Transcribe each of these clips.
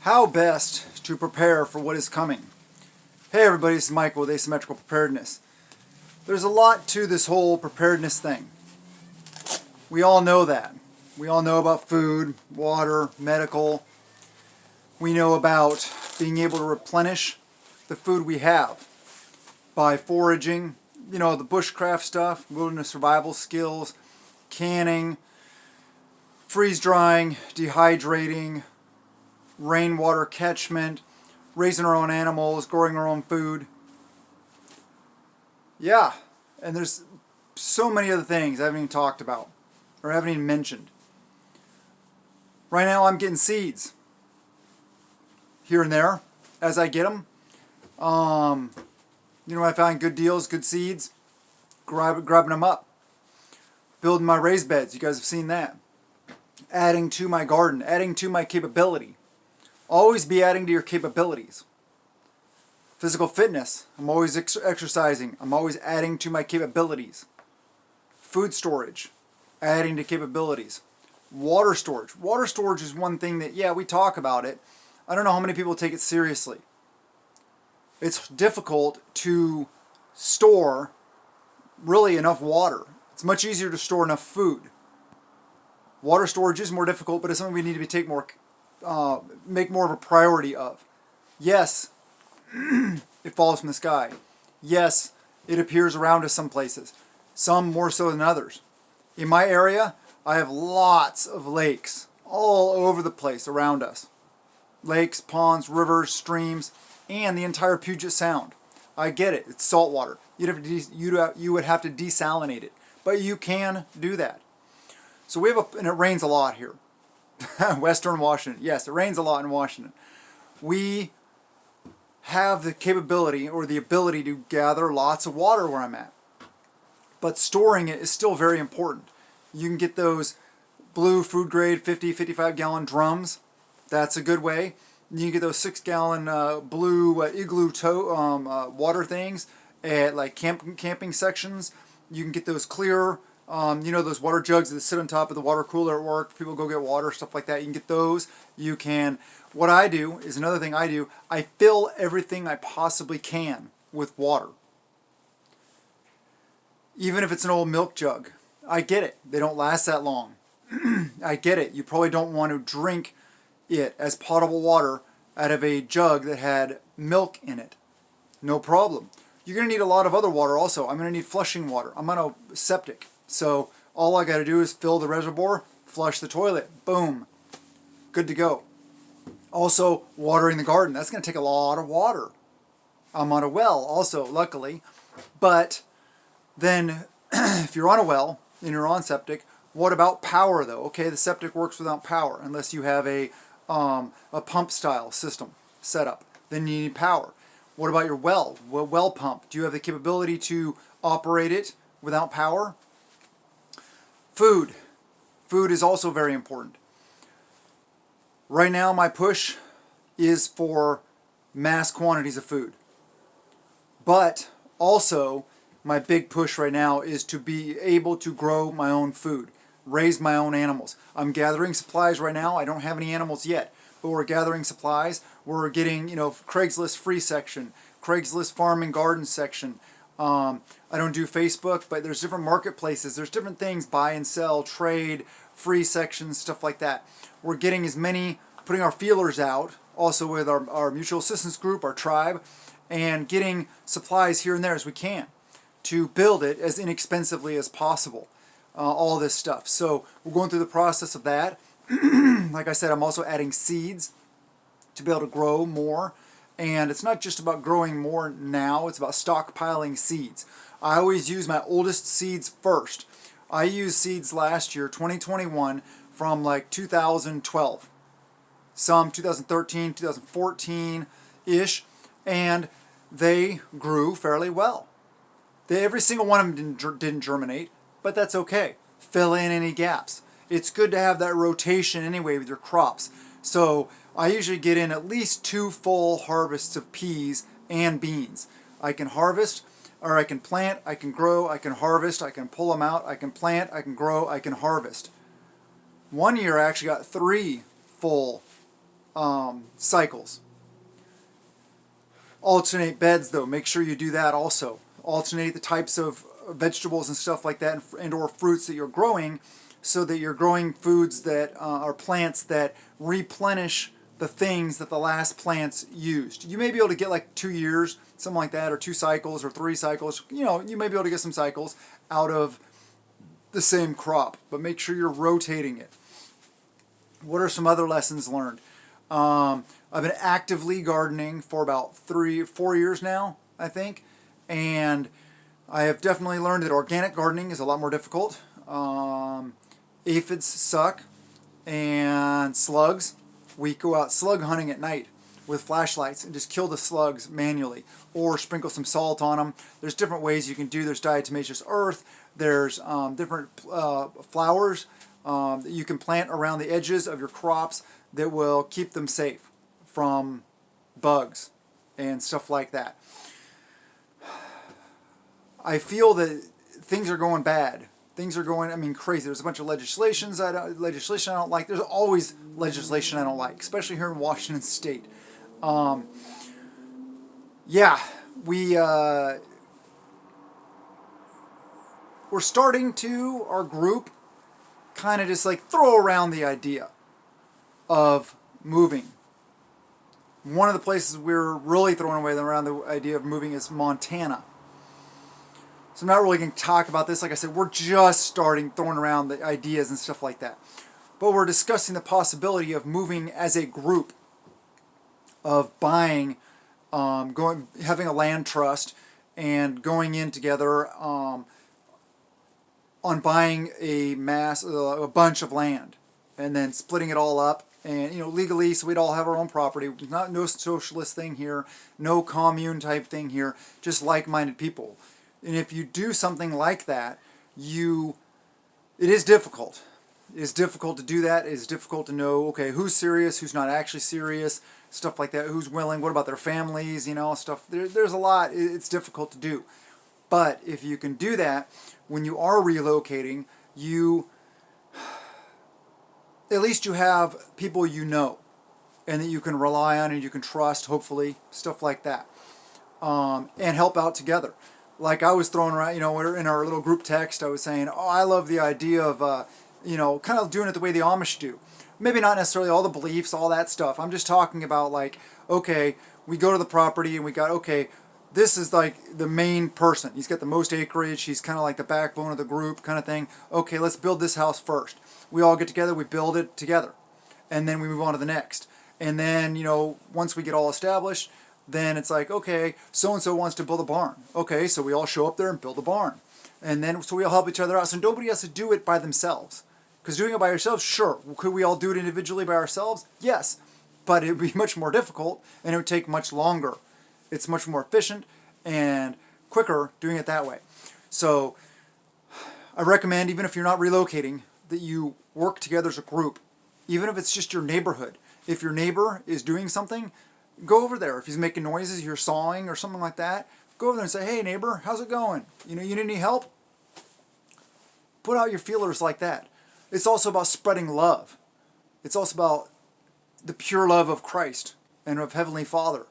How best to prepare for what is coming. Hey everybody, this is Michael with Asymmetrical Preparedness. There's a lot to this whole preparedness thing. We all know that. We all know about food, water, medical. We know about being able to replenish the food we have by foraging, the bushcraft stuff, wilderness survival skills, canning, freeze drying, dehydrating, rainwater catchment, raising our own animals, growing our own food. Yeah, and there's so many other things I haven't even talked about or haven't even mentioned. Right now I'm getting seeds here and there as I get them. I find good deals, good seeds, grabbing them up. Building my raised beds, you guys have seen that. Adding to my garden, adding to my capability. Always be adding to your capabilities. Physical fitness, I'm always exercising. I'm always adding to my capabilities. Food storage, adding to capabilities. Water storage. Water storage is one thing that, yeah, we talk about it. I don't know how many people take it seriously. It's difficult to store really enough water. It's much easier to store enough food. Water storage is more difficult, but it's something we need to make more of a priority of. Yes, it falls from the sky. Yes, it appears around us some places. Some more so than others. In my area, I have lots of lakes all over the place around us. Lakes, ponds, rivers, streams, and the entire Puget Sound. I get it. It's salt water. You would have to desalinate it, but you can do that. So and it rains a lot here. Western Washington. Yes, it rains a lot in Washington. We have the capability or the ability to gather lots of water where I'm at. But storing it is still very important. You can get those blue food grade 50, 55 gallon drums. That's a good way. You can get those 6 gallon blue igloo water things at like camping sections. You can get those clear those water jugs that sit on top of the water cooler at work. People go get water, stuff like that. You can get those. You can. What I do is another thing I do. I fill everything I possibly can with water. Even if it's an old milk jug. I get it. They don't last that long. I get it. You probably don't want to drink it as potable water out of a jug that had milk in it. No problem. You're going to need a lot of other water also. I'm going to need flushing water. I'm on a septic. So all I got to do is fill the reservoir, flush the toilet. Boom. Good to go. Also, watering the garden. That's going to take a lot of water. I'm on a well also, luckily. But then if you're on a well and you're on septic, what about power though? Okay, the septic works without power unless you have a pump style system set up. Then you need power. What about your well? Well pump. Do you have the capability to operate it without power? Food. Food is also very important. Right now my push is for mass quantities of food. But also my big push right now is to be able to grow my own food, raise my own animals. I'm gathering supplies right now. I don't have any animals yet, but we're gathering supplies. We're getting, Craigslist free section, Craigslist farm and garden section. I don't do Facebook, but there's different marketplaces. There's different things, buy and sell, trade, free sections, stuff like that. We're getting putting our feelers out, also with our mutual assistance group, our tribe, and getting supplies here and there as we can to build it as inexpensively as possible. All this stuff. So we're going through the process of that. Like I said, I'm also adding seeds to be able to grow more. And it's not just about growing more now, it's about stockpiling seeds. I always use my oldest seeds first. I used seeds last year, 2021, from like 2012. Some 2013, 2014-ish, and they grew fairly well. Every single one of them didn't germinate, but that's okay. Fill in any gaps. It's good to have that rotation anyway with your crops. So I usually get in at least 2 full harvests of peas and beans. I can harvest, or I can plant, I can grow, I can harvest, I can pull them out, I can plant, I can grow, I can harvest. One year I actually got 3 full cycles. Alternate beds though, make sure you do that also. Alternate the types of vegetables and stuff like that, and or fruits that you're growing, so that you're growing foods that are plants that replenish the things that the last plants used. You may be able to get like 2 years, something like that, or 2 cycles or 3 cycles. You know, you may be able to get some cycles out of the same crop, but make sure you're rotating it. What are some other lessons learned? I've been actively gardening for about 4 years now, I think, and I have definitely learned that organic gardening is a lot more difficult. Aphids suck, and slugs. We go out slug hunting at night with flashlights and just kill the slugs manually, or sprinkle some salt on them. There's different ways you can do. There's diatomaceous earth. There's different flowers that you can plant around the edges of your crops that will keep them safe from bugs and stuff like that. I feel that things are going bad. Things are going, I mean, crazy. There's a bunch of legislation I don't like. There's always legislation I don't like, especially here in Washington State. Yeah, we're starting to, our group, kind of just like throw around the idea of moving. One of the places we're really throwing around the idea of moving is Montana. So I'm not really going to talk about this. Like I said, we're just starting throwing around the ideas and stuff like that. But we're discussing the possibility of moving as a group, of buying, having a land trust and going in together on buying a bunch of land, and then splitting it all up, and legally, so we'd all have our own property. No socialist thing here, no commune type thing here, just like-minded people. And if you do something like that, it is difficult. It is difficult to do that. It is difficult to know, okay, who's serious, who's not actually serious, stuff like that, who's willing, what about their families, stuff. There's a lot. It's difficult to do. But if you can do that, when you are relocating, at least you have people you know, and that you can rely on and you can trust, hopefully, stuff like that. And help out together. Like I was throwing around, in our little group text, I was saying, oh, I love the idea of, kind of doing it the way the Amish do. Maybe not necessarily all the beliefs, all that stuff. I'm just talking about like, okay, we go to the property and we got, okay, this is like the main person. He's got the most acreage. He's kind of like the backbone of the group kind of thing. Okay, let's build this house first. We all get together, we build it together. And then we move on to the next. And then, once we get all established, then it's like, okay, so-and-so wants to build a barn. Okay, so we all show up there and build a barn. And then, so we all help each other out. So nobody has to do it by themselves. Because doing it by yourselves, sure. Could we all do it individually by ourselves? Yes. But it would be much more difficult, and it would take much longer. It's much more efficient and quicker doing it that way. So I recommend, even if you're not relocating, that you work together as a group. Even if it's just your neighborhood. If your neighbor is doing something, go over there. If he's making noises, you're sawing or something like that, go over there and say, hey neighbor, how's it going? You need any help? Put out your feelers like that. It's also about spreading love. It's also about the pure love of Christ and of Heavenly Father.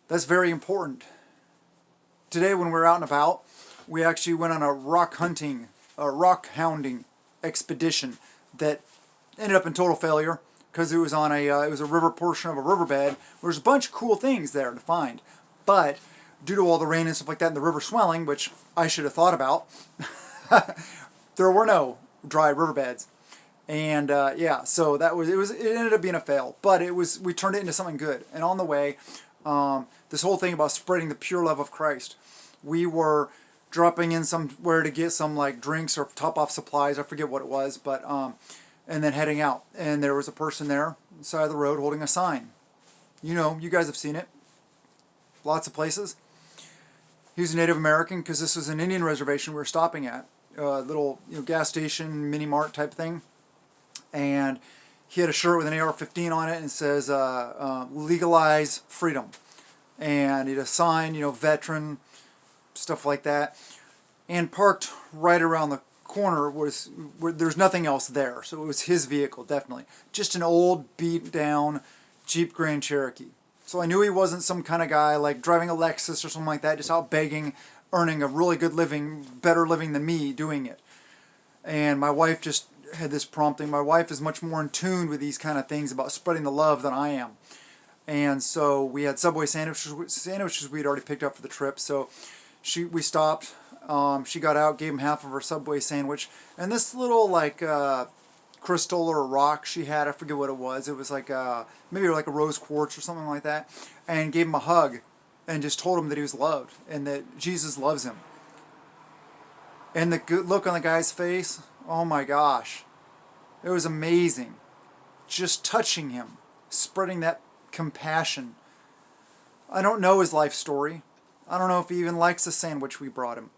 That's very important. Today when we were out and about, we actually went on a rock hounding expedition that ended up in total failure, because it was on it was a river portion of a riverbed. There's a bunch of cool things there to find, but due to all the rain and stuff like that and the river swelling, which I should have thought about, there were no dry riverbeds, and so it ended up being a fail. But we turned it into something good. And on the way, this whole thing about spreading the pure love of Christ, we were dropping in somewhere to get some like drinks or top off supplies. I forget what it was, but and then heading out, and there was a person there on the side of the road holding a sign. You guys have seen it. Lots of places. He was a Native American, because this was an Indian reservation we were stopping at. Little gas station, mini mart type thing. And he had a shirt with an AR-15 on it, and it says, legalize freedom. And he had a sign, veteran, stuff like that. And parked right around the corner was where there's nothing else there. So it was his vehicle, definitely. Just an old, beat down Jeep Grand Cherokee. So I knew he wasn't some kind of guy like driving a Lexus or something like that, just out begging, earning a really good living, better living than me doing it. And my wife just had this prompting. My wife is much more in tune with these kind of things about spreading the love than I am. And so we had Subway sandwiches we'd already picked up for the trip. So we stopped. She got out, gave him half of her Subway sandwich, and this little like crystal or rock she had, I forget what it was. It was like maybe like a rose quartz or something like that, and gave him a hug, and just told him that he was loved and that Jesus loves him. And the good look on the guy's face, oh my gosh, it was amazing. Just touching him, spreading that compassion. I don't know his life story. I don't know if he even likes the sandwich we brought him,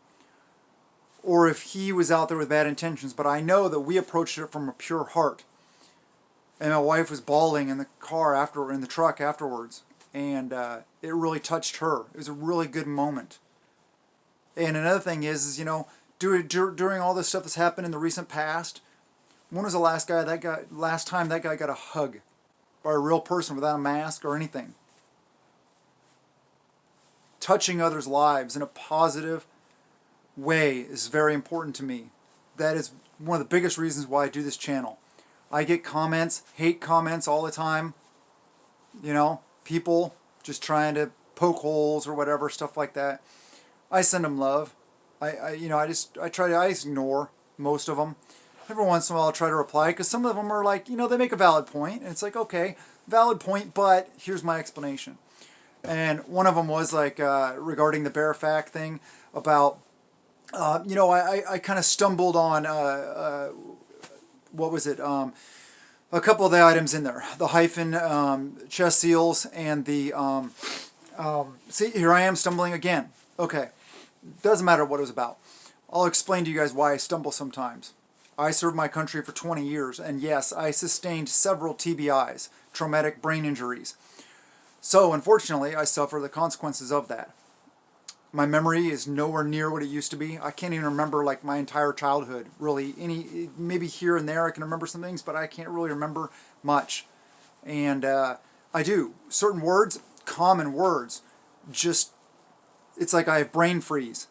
or if he was out there with bad intentions, but I know that we approached it from a pure heart. And my wife was bawling in the in the truck afterwards, and it really touched her. It was a really good moment. And another thing is during all this stuff that's happened in the recent past, when was the last time that guy got a hug by a real person without a mask or anything? Touching others' lives in a positive way is very important to me. That is one of the biggest reasons why I do this channel. I get comments, hate comments all the time. People just trying to poke holes or whatever, stuff like that. I send them love. I ignore most of them. Every once in a while I'll try to reply, because some of them are like, they make a valid point, and it's like, okay, valid point, but here's my explanation. And one of them was like regarding the bear fact thing about, I kind of stumbled on, what was it, a couple of the items in there. The hyphen, chest seals, and the, see, here I am stumbling again. Okay, doesn't matter what it was about. I'll explain to you guys why I stumble sometimes. I served my country for 20 years, and yes, I sustained several TBIs, traumatic brain injuries. So, unfortunately, I suffer the consequences of that. My memory is nowhere near what it used to be. I can't even remember like my entire childhood, really. Maybe here and there I can remember some things, but I can't really remember much. And I do. Certain words, common words, just, it's like I have brain freeze.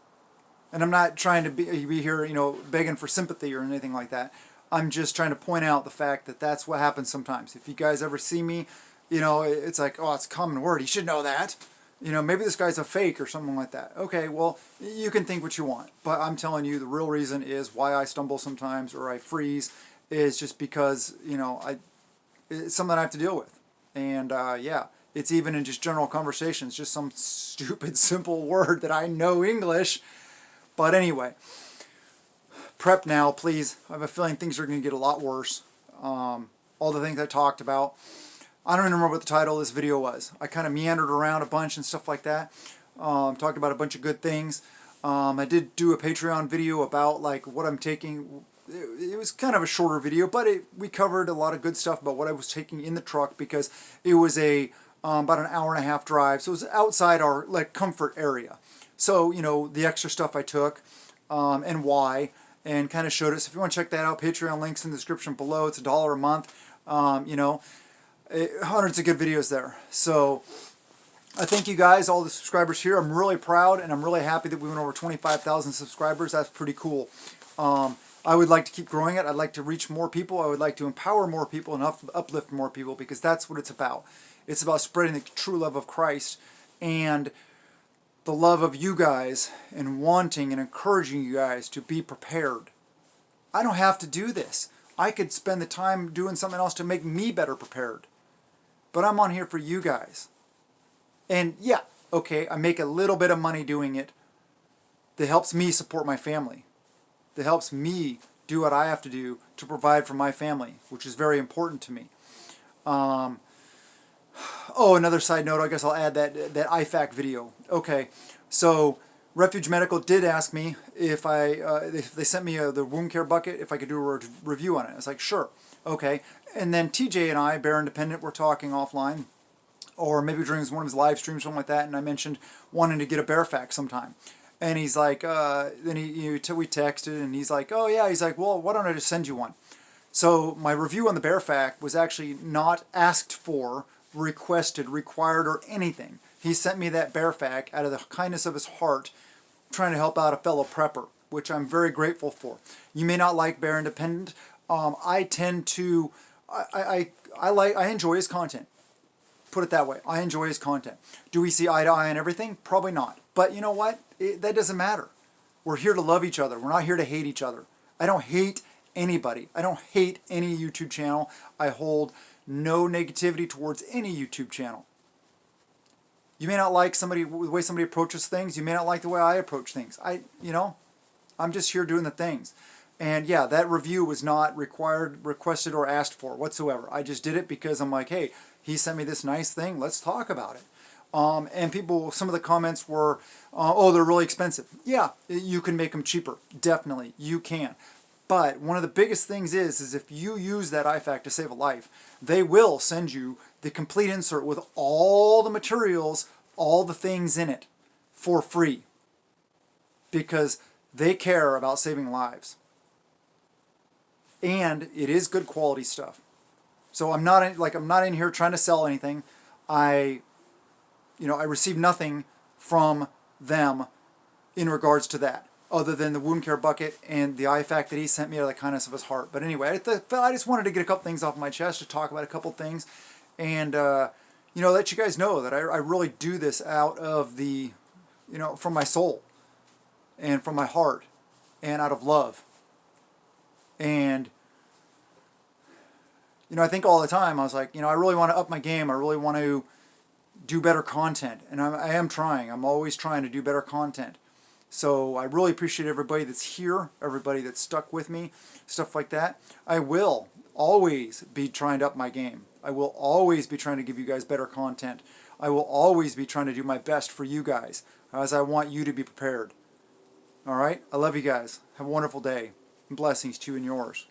And I'm not trying to be here, begging for sympathy or anything like that. I'm just trying to point out the fact that that's what happens sometimes. If you guys ever see me, it's like, oh, it's a common word. You should know that. Maybe this guy's a fake or something like that. Okay, well, you can think what you want. But I'm telling you, the real reason is why I stumble sometimes or I freeze is just because, it's something I have to deal with. And, yeah, it's even in just general conversations, just some stupid, simple word that I know English. But anyway, prep now, please. I have a feeling things are going to get a lot worse. All the things I talked about. I don't even remember what the title of this video was. I kind of meandered around a bunch and stuff like that. Talked about a bunch of good things. I did do a Patreon video about like what I'm taking. It was kind of a shorter video, but we covered a lot of good stuff about what I was taking in the truck, because it was about an hour and a half drive. So it was outside our like comfort area. So, the extra stuff I took and why, and kind of showed it. So if you want to check that out, Patreon links in the description below. It's $1 a month. Hundreds of good videos there. So I thank you guys, all the subscribers here. I'm really proud, and I'm really happy that we went over 25,000 subscribers. That's pretty cool. I would like to keep growing it. I'd like to reach more people. I would like to empower more people and uplift more people, because that's what it's about. It's about spreading the true love of Christ and the love of you guys, and wanting and encouraging you guys to be prepared. I don't have to do this. I could spend the time doing something else to make me better prepared. But I'm on here for you guys. And yeah, okay, I make a little bit of money doing it that helps me support my family. That helps me do what I have to do to provide for my family, which is very important to me. Oh, another side note, I guess I'll add that IFAC video. Okay, so Refuge Medical did ask me if they sent me the wound care bucket, if I could do a review on it. I was like, sure, okay. And then TJ and I, Bear Independent, were talking offline, or maybe during one of his live streams, something like that, and I mentioned wanting to get a bear fact sometime. And he's like, then we texted, and he's like, oh yeah, he's like, well, why don't I just send you one? So my review on the Bear Fact was actually not asked for, requested, required, or anything. He sent me that Bear Fact out of the kindness of his heart, trying to help out a fellow prepper, which I'm very grateful for. You may not like Bear Independent. I tend to, I enjoy his content. Put it that way. I enjoy his content. Do we see eye to eye on everything? Probably not. But you know what? That doesn't matter. We're here to love each other. We're not here to hate each other. I don't hate anybody. I don't hate any YouTube channel. I hold no negativity towards any YouTube channel. You may not like the way somebody approaches things. You may not like the way I approach things. I'm just here doing the things. And yeah, that review was not required, requested, or asked for whatsoever. I just did it because I'm like, hey, he sent me this nice thing. Let's talk about it. And some of the comments were, oh, they're really expensive. Yeah, you can make them cheaper. Definitely, you can. But one of the biggest things is if you use that IFAC to save a life, they will send you the complete insert with all the materials, all the things in it for free. Because they care about saving lives. And it is good quality stuff. So I'm not in here trying to sell anything. I received nothing from them in regards to that, other than the wound care bucket and the IFAC that he sent me out of the kindness of his heart. But anyway, I just wanted to get a couple things off my chest, to talk about a couple things, and let you guys know that I really do this out of the, from my soul, and from my heart, and out of love. And I think all the time, I was like, I really want to up my game. I really want to do better content. And I am trying. I'm always trying to do better content. So I really appreciate everybody that's here, everybody that's stuck with me, stuff like that. I will always be trying to up my game. I will always be trying to give you guys better content. I will always be trying to do my best for you guys, as I want you to be prepared. All right? I love you guys. Have a wonderful day. And blessings to you and yours.